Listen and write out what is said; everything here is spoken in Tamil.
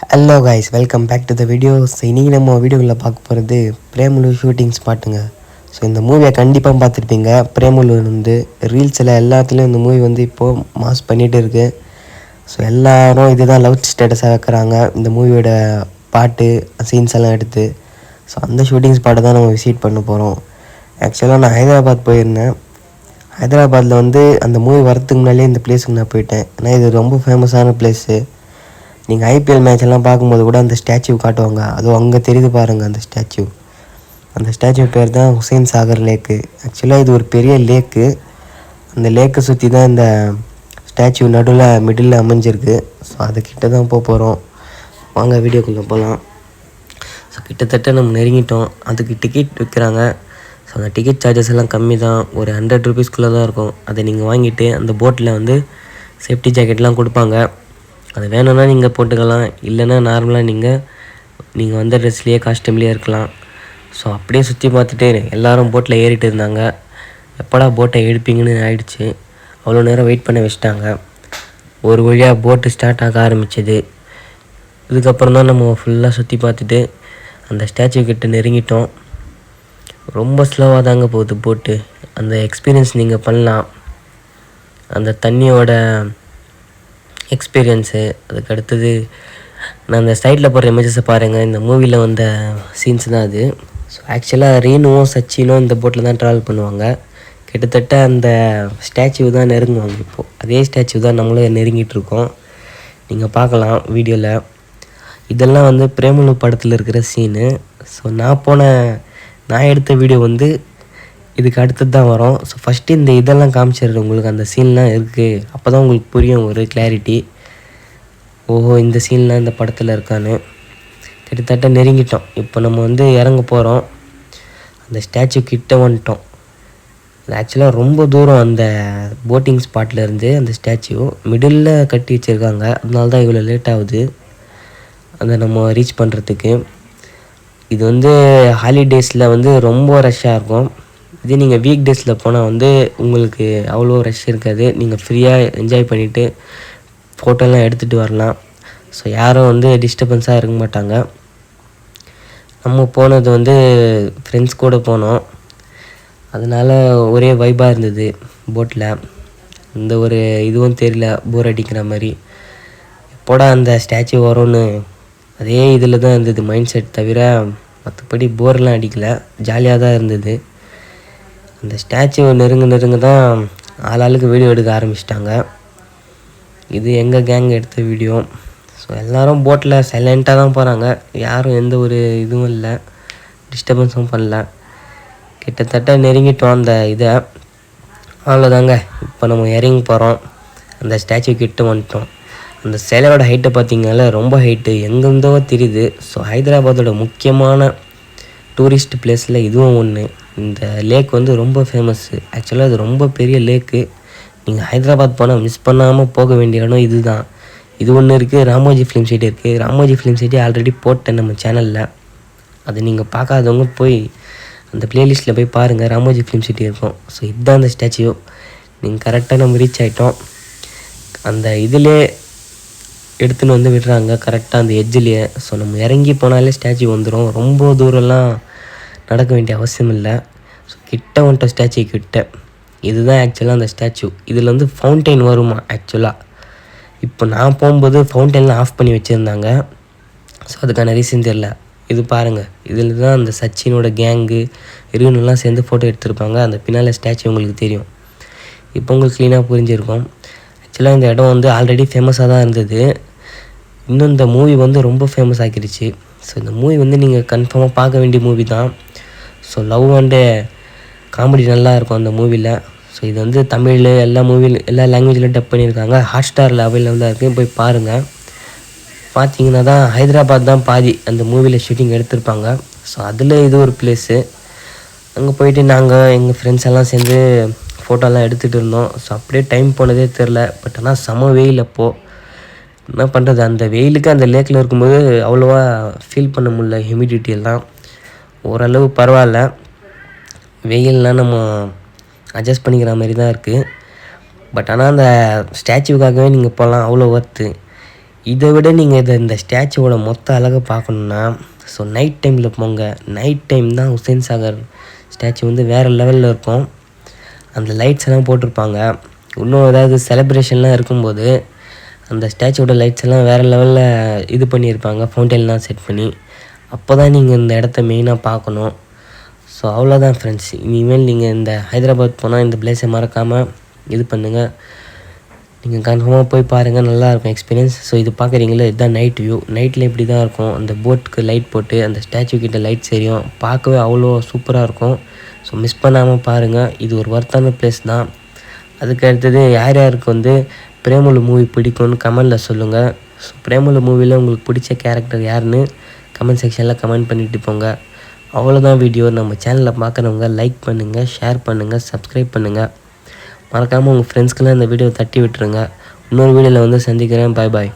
Hello guys, welcome back to the video. So இன்றைக்கி நம்ம வீடியோவில் பார்க்க போகிறது பிரேமலு ஷூட்டிங் ஸ்பாட்டுங்க. ஸோ இந்த மூவியை கண்டிப்பாக பார்த்துருப்பீங்க. பிரேமலு வந்து ரீல்ஸில் எல்லாத்துலேயும் இந்த மூவி வந்து இப்போது மாஸ் பண்ணிகிட்டு இருக்குது. ஸோ எல்லோரும் இதுதான் லவ் ஸ்டேட்டஸாக வைக்கிறாங்க இந்த மூவியோட பாட்டு சீன்ஸ் எல்லாம் எடுத்து. ஸோ அந்த ஷூட்டிங் ஸ்பாட்டை தான் நம்ம விசிட் பண்ண போகிறோம். ஆக்சுவலாக நான் ஹைதராபாத் போயிருந்தேன். ஹைதராபாத்தில் வந்து அந்த மூவி வரத்துக்கு முன்னாலே இந்த பிளேஸுக்கு நான் போயிட்டேன். ஏன்னா இது ரொம்ப ஃபேமஸான பிளேஸு. நீங்கள் ஐபிஎல் மேட்ச் எல்லாம் பார்க்கும்போது கூட அந்த ஸ்டாச்சு காட்டுவாங்க. அதுவும் அங்கே தெரியுது பாருங்கள் அந்த ஸ்டாச்சு. அந்த ஸ்டாச்சு பேர் தான் ஹுசைன் சாகர் லேக்கு. ஆக்சுவலாக இது ஒரு பெரிய லேக்கு. அந்த லேக்கை சுற்றி தான் இந்த ஸ்டாச்சு மிடில் அமைஞ்சிருக்கு. ஸோ அதுக்கிட்ட தான் போகிறோம். வாங்க வீடியோக்குள்ளே போகலாம். ஸோ கிட்டத்தட்ட நம்ம நெருங்கிட்டோம். அதுக்கு டிக்கெட் விற்கிறாங்க. ஸோ அந்த டிக்கெட் சார்ஜஸ் எல்லாம் கம்மி தான், ஒரு 100 ருபீஸ்க்குள்ளே தான் இருக்கும். அதை நீங்கள் வாங்கிட்டு அந்த போட்டில் வந்து சேஃப்டி ஜாக்கெட்லாம் கொடுப்பாங்க. அது வேணும்னா நீங்கள் போட்டுக்கலாம், இல்லைன்னா நார்மலாக நீங்கள் வந்த ட்ரெஸ்லேயே காஸ்டியூம்லேயே இருக்கலாம். ஸோ அப்படியே சுற்றி பார்த்துட்டு எல்லோரும் போட்டில் ஏறிட்டு இருந்தாங்க. எப்படா போட்டை எடுப்பீங்கன்னு ஆயிடுச்சு. அவ்வளோ நேரம் வெயிட் பண்ண வச்சுட்டாங்க. ஒரு வழியாக போட்டு ஸ்டார்ட் ஆக ஆரம்பிச்சிது. இதுக்கப்புறம் தான் நம்ம ஃபுல்லாக சுற்றி பார்த்துட்டு அந்த ஸ்டாச்சு கிட்ட நெருங்கிட்டோம். ரொம்ப ஸ்லோவாக தாங்க போகுது போட்டு. அந்த எக்ஸ்பீரியன்ஸ் நீங்கள் பண்ணலாம். அந்த தண்ணியோட எக்ஸ்பீரியன்ஸு. அதுக்கு அடுத்தது நான் அந்த சைடில் போடுற இமேஜஸை பாருங்கள். இந்த மூவியில் வந்த சீன்ஸ் தான் அது. ஸோ ஆக்சுவலாக ரீனுவும் சச்சினும் இந்த போட்டில் தான் ட்ராவல் பண்ணுவாங்க. கிட்டத்தட்ட அந்த ஸ்டாச்சு தான் நெருங்குவாங்க. இப்போது அதே ஸ்டாச்சு தான் நம்மளும் நெருங்கிட்டுருக்கோம். நீங்கள் பார்க்கலாம் வீடியோவில். இதெல்லாம் வந்து பிரேமலு படத்தில் இருக்கிற சீனு. ஸோ நான் எடுத்த வீடியோ வந்து இதுக்கு அடுத்தது தான் வரும். ஸோ ஃபஸ்ட்டு இந்த இதெல்லாம் காமிச்சிடுறேன் உங்களுக்கு. அந்த சீன்லாம் இருக்குது, அப்போ தான் உங்களுக்கு புரியும் ஒரு கிளாரிட்டி. ஓஹோ, இந்த சீன்லாம் இந்த படத்தில் இருக்கான்னு. கிட்டத்தட்ட நெருங்கிட்டோம். இப்போ நம்ம வந்து இறங்க போகிறோம். அந்த ஸ்டாச்சு கிட்ட வந்துட்டோம். அது ஆக்சுவலாக ரொம்ப தூரம் அந்த போட்டிங் ஸ்பாட்லேருந்து அந்த ஸ்டாச்சு மிடில் கட்டி வச்சுருக்காங்க. அதனால தான் இவ்வளோ லேட் ஆகுது அதை நம்ம ரீச் பண்ணுறதுக்கு. இது வந்து ஹாலிடேஸில் வந்து ரொம்ப ரஷ்ஷாக இருக்கும். இதே நீங்கள் வீக் டேஸில் போனால் வந்து உங்களுக்கு அவ்வளோ ரஷ் இருக்காது. நீங்கள் ஃப்ரீயாக என்ஜாய் பண்ணிவிட்டு ஃபோட்டோலாம் எடுத்துகிட்டு வரலாம். ஸோ யாரும் வந்து டிஸ்டர்பன்ஸாக இருக்க மாட்டாங்க. நம்ம போனது வந்து ஃப்ரெண்ட்ஸ் கூட போனோம். அதனால் ஒரே வைப்பாக இருந்தது போட்டில். இந்த ஒரு இதுவும் தெரியல போர் அடிக்கிற மாதிரி. எப்போடா அந்த ஸ்டாச்சு வரும்னு அதே இதில் தான் இருந்தது மைண்ட் செட். தவிர மற்றபடி போர்லாம் அடிக்கலை, ஜாலியாக தான் இருந்தது. அந்த ஸ்டாச்சு நெருங்க தான் ஆளாளுக்கு வீடியோ எடுக்க ஆரம்பிச்சிட்டாங்க. இது எங்கள் கேங் எடுத்த வீடியோ. ஸோ எல்லோரும் போட்டில் சைலண்ட்டாக தான் போகிறாங்க. யாரும் எந்த ஒரு இதுவும் இல்லை, டிஸ்டர்பன்ஸும் பண்ணல. கிட்டத்தட்ட நெருங்கிட்டோம் அந்த இதை. அவ்வளோதாங்க, இப்போ நம்ம இறங்கி போகிறோம். அந்த ஸ்டாச்சு கிட்ட வந்துட்டோம். அந்த சிலையோட ஹைட்டை பார்த்திங்கனால ரொம்ப ஹைட்டு, எங்கேருந்தோ தெரியுது. ஸோ ஹைதராபாத்தோட முக்கியமான டூரிஸ்ட் பிளேஸில் இதுவும் ஒன்று. இந்த லேக் வந்து ரொம்ப ஃபேமஸ்ஸு. ஆக்சுவலாக அது ரொம்ப பெரிய லேக்கு. நீங்கள் ஹைதராபாத் போனால் மிஸ் பண்ணாமல் போக வேண்டிய இடம் இது தான். இது ஒன்று இருக்குது, ராமோஜி ஃபிலிம் சிட்டி இருக்குது. ராமோஜி ஃபிலிம் சிட்டி ஆல்ரெடி போட்டேன் நம்ம சேனலில். அது நீங்கள் பார்க்காதவங்க போய் அந்த ப்ளேலிஸ்ட்டில் போய் பாருங்கள், ராமோஜி ஃபிலிம் சிட்டி இருக்கும். ஸோ இதுதான் அந்த ஸ்டாச்சு. நீங்கள் கரெக்டாக நம்ம ரீச் ஆகிட்டோம். அந்த இதிலே எடுத்துன்னு வந்து விடுறாங்க கரெக்டாக அந்த எட்ஜிலேயே. ஸோ நம்ம இறங்கி போனாலே ஸ்டாச்சு வந்துடும். ரொம்ப தூரம்லாம் நடக்க வேண்டிய அவசியம் இல்லை. ஸோ கிட்ட வந்துட்டோம் ஸ்டாச்சு கிட்ட. இதுதான் ஆக்சுவலாக அந்த ஸ்டாச்சு. இதில் வந்து ஃபவுண்டெயின் வருமா ஆக்சுவலாக. இப்போ நான் போகும்போது ஃபவுண்டெயின்லாம் ஆஃப் பண்ணி வச்சுருந்தாங்க. ஸோ அதுக்கான ரீசன் தெரில. இது பாருங்கள், இதில் தான் அந்த சச்சினோட கேங்கு இருவனெல்லாம் சேர்ந்து ஃபோட்டோ எடுத்திருப்பாங்க. அந்த பின்னால் ஸ்டாச்சு உங்களுக்கு தெரியும். இப்போ உங்களுக்கு க்ளீனாக புரிஞ்சிருக்கும். ஆக்சுவலாக இந்த இடம் வந்து ஆல்ரெடி ஃபேமஸாக தான் இருந்தது. இன்னும் இந்த மூவி வந்து ரொம்ப ஃபேமஸ் ஆக்கிடுச்சு. ஸோ இந்த மூவி வந்து நீங்கள் கன்ஃபார்மாக பார்க்க வேண்டிய மூவி தான். ஸோ லவ் அண்டு காமெடி நல்லா இருக்கும் அந்த மூவியில். ஸோ இது வந்து தமிழ் எல்லா லாங்குவேஜ்லையும் டப் பண்ணியிருக்காங்க. ஹாட்ஸ்டாரில் அவைலபிளாக இருக்குது, போய் பாருங்கள். பார்த்தீங்கன்னா தான் ஹைதராபாத் தான் பாதி அந்த மூவியில் ஷூட்டிங் எடுத்திருப்பாங்க. ஸோ அதில் இது ஒரு பிளேஸு. அங்கே போயிட்டு நாங்கள் எங்கள் ஃப்ரெண்ட்ஸ் எல்லாம் சேர்ந்து ஃபோட்டோலாம் எடுத்துகிட்டு இருந்தோம். ஸோ அப்படியே டைம் போனதே தெரில. பட் ஆனால் செம வெயில். அப்போது என்ன பண்ணுறது, அந்த வெயிலுக்கு அந்த லேக்கில் இருக்கும்போது அவ்வளோவா ஃபீல் பண்ண முடியல. ஹியூமிடிட்டி எல்லாம் ஓரளவு பரவாயில்ல. வெயில்லாம் நம்ம அட்ஜஸ்ட் பண்ணிக்கிற மாதிரி தான் இருக்குது. பட் ஆனால் அந்த ஸ்டாச்சுக்காகவே நீங்கள் போகலாம், அவ்வளோ ஒர்த்து. இதை விட நீங்கள் இந்த ஸ்டாச்சுவோட மொத்த அழகை பார்க்கணுன்னா ஸோ நைட் டைமில் போங்க. நைட் டைம் தான் ஹுசேன் சாகர் ஸ்டாச்சு வந்து வேறு லெவலில் இருக்கும். அந்த லைட்ஸ் எல்லாம் போட்டிருப்பாங்க. இன்னும் ஏதாவது செலிப்ரேஷன்லாம் இருக்கும்போது அந்த ஸ்டாச்சுவோட லைட்ஸ் எல்லாம் வேறு லெவலில் இது பண்ணியிருப்பாங்க, ஃபவுண்டெயின்லாம் செட் பண்ணி. அப்போ தான் நீங்கள் இந்த இடத்த மெயினாக பார்க்கணும். ஸோ அவ்வளோதான் ஃப்ரெண்ட்ஸ். இனிமேல் நீங்கள் இந்த ஹைதராபாத் போனால் இந்த பிளேஸை மறக்காமல் இது பண்ணுங்கள். நீங்கள் கன்ஃபார்மாக போய் பாருங்கள், நல்லாயிருக்கும் எக்ஸ்பீரியன்ஸ். ஸோ இது பார்க்குறீங்களா, இதுதான் நைட் வியூ. நைட்டில் இப்படி தான் இருக்கும். அந்த போட்டுக்கு லைட் போட்டு அந்த ஸ்டாச்சு கிட்ட லைட் சரியும் பார்க்கவே அவ்வளோ சூப்பராக இருக்கும். ஸோ மிஸ் பண்ணாமல் பாருங்கள். இது ஒரு ஒர்த்தான பிளேஸ் தான். அதுக்கு அடுத்தது யார் யாருக்கு வந்து பிரேமலு மூவி பிடிக்கும்னு கமெண்டில் சொல்லுங்கள். ஸோ பிரேமலு மூவியில் உங்களுக்கு பிடிச்ச கேரக்டர் யாருன்னு கமெண்ட் செக்ஷனில் கமெண்ட் பண்ணிவிட்டு போங்க. அவ்வளோதான் வீடியோ. நம்ம சேனலில் பார்க்குறவங்க லைக் பண்ணுங்கள், ஷேர் பண்ணுங்கள், சப்ஸ்கிரைப் பண்ணுங்கள். மறக்காமல் உங்கள் ஃப்ரெண்ட்ஸ்க்கெல்லாம் இந்த வீடியோ தட்டி விட்டுருங்க. இன்னொரு வீடியோவில் வந்து சந்திக்கிறேன். பாய் பாய்.